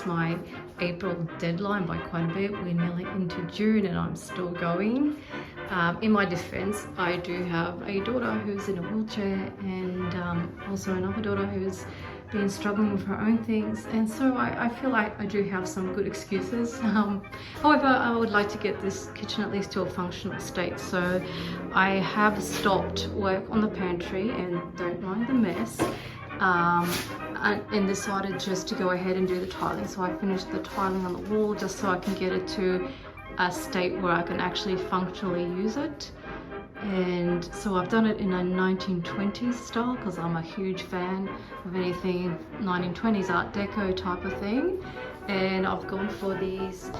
missed my April deadline by quite a bit. We're nearly into June and I'm still going. In my defense, I do have a daughter who's in a wheelchair and also another daughter who's been struggling with her own things, and so I feel like I do have some good excuses. However, I would like to get this kitchen at least to a functional state, so I have stopped work on the pantry and don't mind the mess, and decided just to go ahead and do the tiling. So I finished the tiling on the wall just so I can get it to a state where I can actually functionally use it. And so I've done it in a 1920s style because I'm a huge fan of anything 1920s Art Deco type of thing. And I've gone for these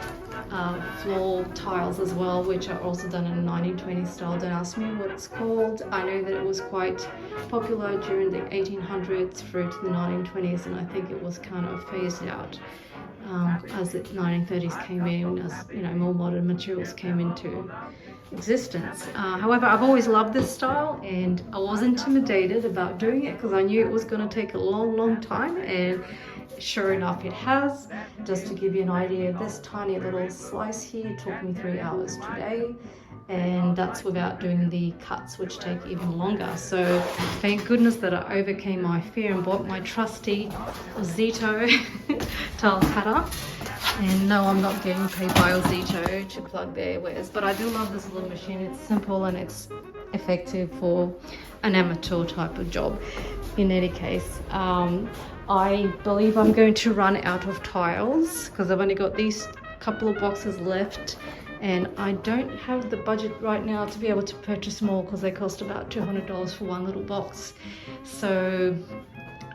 floor tiles as well, which are also done in a 1920s style. Don't ask me what it's called. I know that it was quite popular during the 1800s through to the 1920s, and I think it was kind of phased out as the 1930s came in, as you know, more modern materials came into existence. However, I've always loved this style and I was intimidated about doing it because I knew it was going to take a long time, and sure enough it has. Just to give you an idea, this tiny little slice here took me 3 hours today, and that's without doing the cuts, which take even longer. So thank goodness that I overcame my fear and bought my trusty Zito tile cutter. And no, I'm not getting paid by Zito to plug their wares, but I do love this little machine. It's simple and it's effective for an amateur type of job. In any case, I believe I'm going to run out of tiles because I've only got these couple of boxes left, and I don't have the budget right now to be able to purchase more because they cost about $200 for one little box. So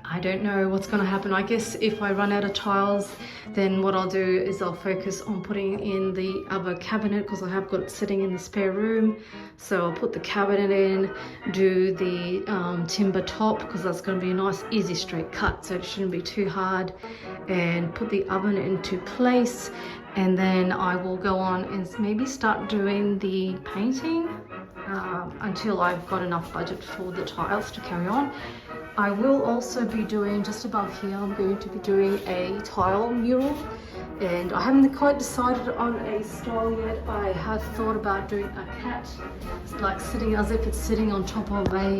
I don't know what's going to happen. I guess if I run out of tiles, then what I'll do is I'll focus on putting in the other cabinet because I have got it sitting in the spare room. So I'll put the cabinet in, do the timber top because that's going to be a nice easy straight cut, so it shouldn't be too hard, and put the oven into place, and then I will go on and maybe start doing the painting until I've got enough budget for the tiles to carry on. I will also be doing, just above here, I'm going to be doing a tile mural, and I haven't quite decided on a style yet. I have thought about doing a cat, like sitting as if it's sitting on top of a, I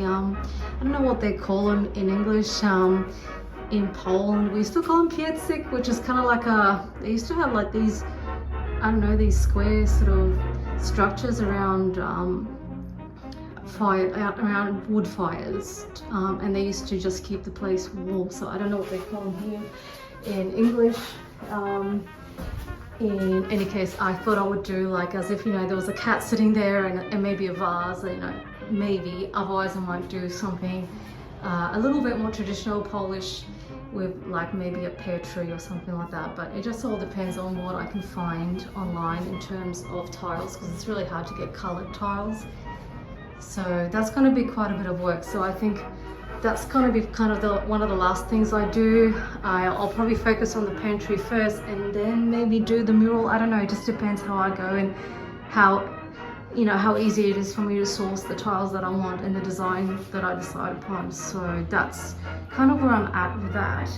don't know what they call them in English. In Poland, we still call them piecyk, which is kind of like a, they used to have like these, I don't know, these square sort of structures around around wood fires, and they used to just keep the place warm. So I don't know what they call them here in English. In any case, I thought I would do like as if, you know, there was a cat sitting there and maybe a vase, you know, maybe. Otherwise I might do something a little bit more traditional Polish with like maybe a pear tree or something like that, but it just all depends on what I can find online in terms of tiles, because it's really hard to get colored tiles. So that's going to be quite a bit of work. So I think that's going to be kind of one of the last things I do. I'll probably focus on the pantry first and then maybe do the mural. I don't know, it just depends how I go and how, you know, how easy it is for me to source the tiles that I want and the design that I decide upon. So that's kind of where I'm at with that.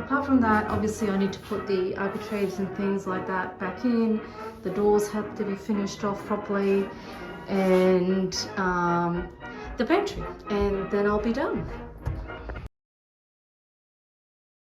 Apart from that, obviously I need to put the architraves and things like that back in. The doors have to be finished off properly, and the pantry, and then I'll be done.